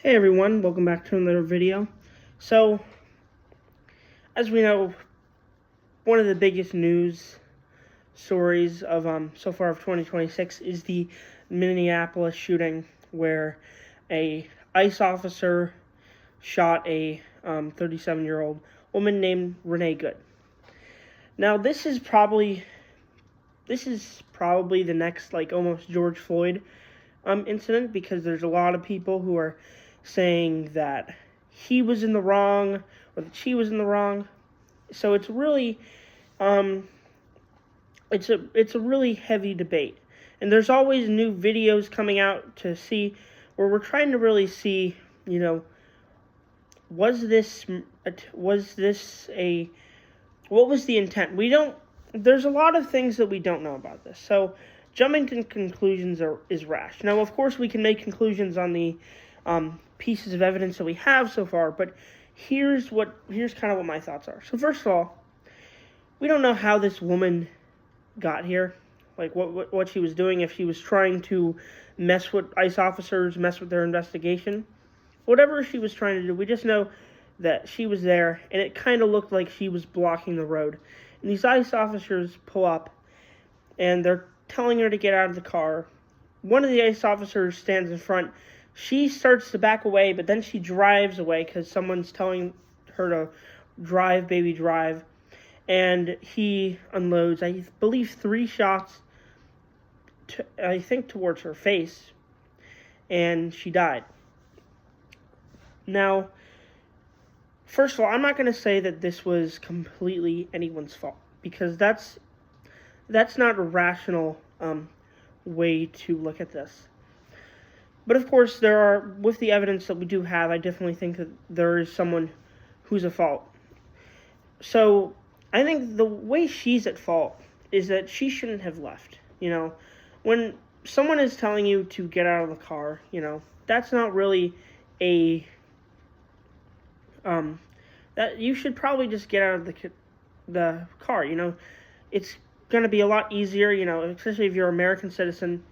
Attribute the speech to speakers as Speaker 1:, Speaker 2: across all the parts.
Speaker 1: Hey everyone, welcome back to another video. So, as we know, one of the biggest news stories of so far of 2026 is the Minneapolis shooting, where a ICE officer shot a 37-year-old woman named Renee Good. Now, this is probably the next almost George Floyd incident, because there's a lot of people who are saying that he was in the wrong or that she was in the wrong. So it's really it's a really heavy debate, and there's always new videos coming out to see where we're trying to really see, was this a what was the intent? There's a lot of things that we don't know about this. So jumping to conclusions is rash. Now, of course, we can make conclusions on the pieces of evidence that we have so far, but here's kind of what my thoughts are. So first of all, we don't know how this woman got here, like what she was doing, if she was trying to mess with ICE officers, mess with their investigation, whatever she was trying to do. We just know that she was there, and it kind of looked like she was blocking the road. And these ICE officers pull up, and they're telling her to get out of the car. One of the ICE officers stands in front. She starts to back away, but then she drives away because someone's telling her to drive, baby, drive. And he unloads, I believe, 3 shots, towards her face, and she died. Now, first of all, I'm not going to say that this was completely anyone's fault, because that's not a rational way to look at this. But of course, with the evidence that we do have, I definitely think that there is someone who's at fault. So I think the way she's at fault is that she shouldn't have left. When someone is telling you to get out of the car, that's not really that you should probably just get out of the car. It's going to be a lot easier, especially if you're an American citizen.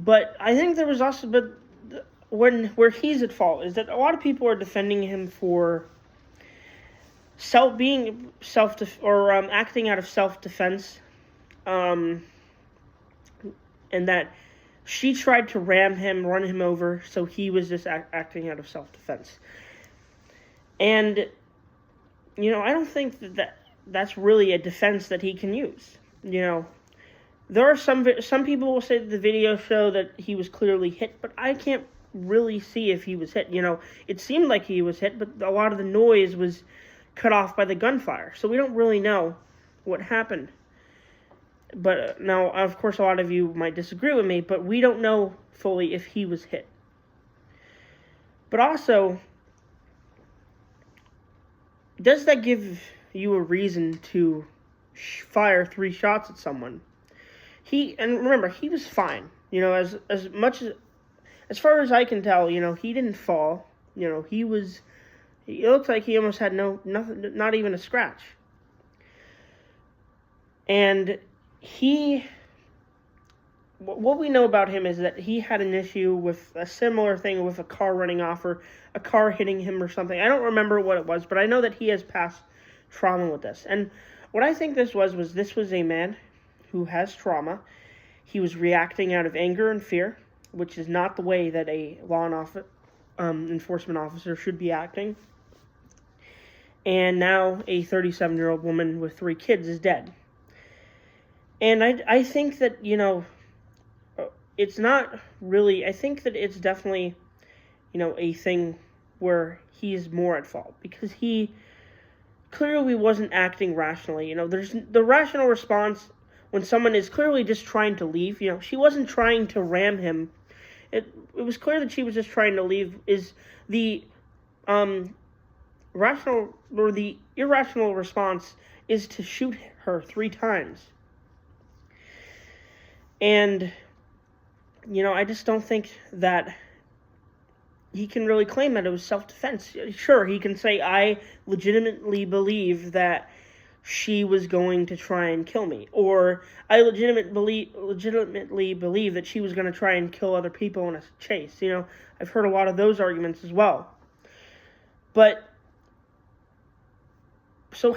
Speaker 1: But I think there was also, where he's at fault is that a lot of people are defending him for acting out of self-defense, and that she tried to ram him, run him over, so he was just acting out of self-defense. And I don't think that's really a defense that he can use. There are some people will say that the video show that he was clearly hit, but I can't really see if he was hit. It seemed like he was hit, but a lot of the noise was cut off by the gunfire, so we don't really know what happened. But now, of course, a lot of you might disagree with me, but we don't know fully if he was hit. But also, does that give you a reason to fire 3 shots at someone? And remember, he was fine. As far as I can tell, he didn't fall. It looks like he almost had nothing, not even a scratch. And what we know about him is that he had an issue with a similar thing with a car running off or a car hitting him or something. I don't remember what it was, but I know that he has past trauma with this. And what I think this was a man who has trauma. He was reacting out of anger and fear, which is not the way that a law enforcement officer should be acting. And now a 37-year-old woman with 3 kids is dead. And I think that, it's not really, I think that it's definitely, a thing where he's more at fault, because he clearly wasn't acting rationally. There's the rational response when someone is clearly just trying to leave. She wasn't trying to ram him. It was clear that she was just trying to leave. Is the rational or the irrational response is to shoot her 3 times. And I just don't think that he can really claim that it was self-defense. Sure, he can say, I legitimately believe that she was going to try and kill me, or I legitimately believe that she was going to try and kill other people in a chase. I've heard a lot of those arguments as well. But so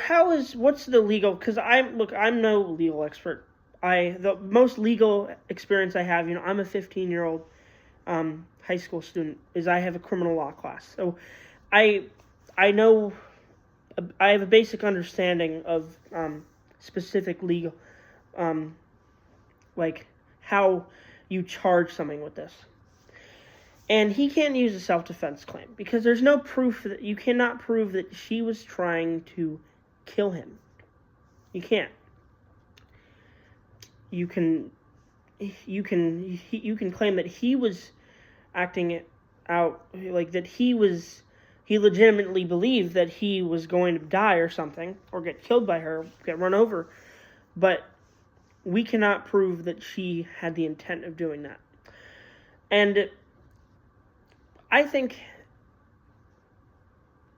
Speaker 1: what's the legal? Because I'm no legal expert. The most legal experience I have, I'm a 15-year-old high school student. Is I have a criminal law class, so I know. I have a basic understanding of specific legal, like how you charge something with this. And he can't use a self-defense claim because there's no proof that you cannot prove that she was trying to kill him. You can't. You can claim that he was acting it out, like that he legitimately believed that he was going to die or something, or get killed by her, get run over, but we cannot prove that she had the intent of doing that. And I think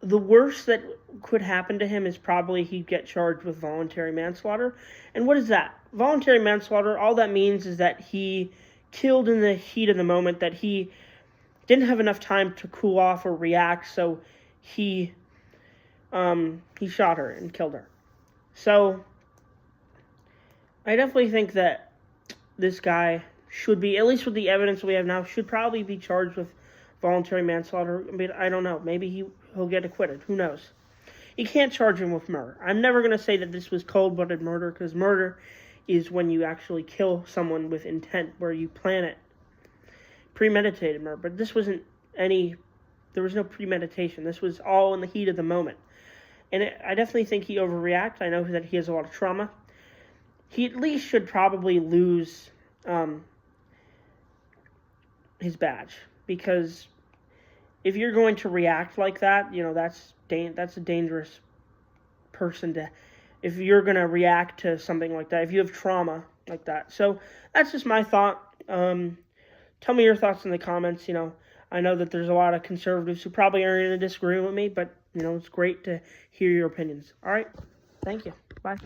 Speaker 1: the worst that could happen to him is probably he'd get charged with voluntary manslaughter. And what is that? Voluntary manslaughter, all that means is that he killed in the heat of the moment, that he didn't have enough time to cool off or react, so he shot her and killed her. So I definitely think that this guy should be, at least with the evidence we have now, should probably be charged with voluntary manslaughter. I mean, I don't know. Maybe he'll get acquitted. Who knows? You can't charge him with murder. I'm never going to say that this was cold-blooded murder, because murder is when you actually kill someone with intent, where you plan it. Premeditated murder, but this wasn't there was no premeditation. This was all in the heat of the moment. And I definitely think he overreacted. I know that he has a lot of trauma. He at least should probably lose his badge, because if you're going to react like that, that's a dangerous person to, if you're going to react to something like that, if you have trauma like that. So that's just my thought. Tell me your thoughts in the comments. I know that there's a lot of conservatives who probably are going to disagree with me, but, it's great to hear your opinions. All right. Thank you. Bye.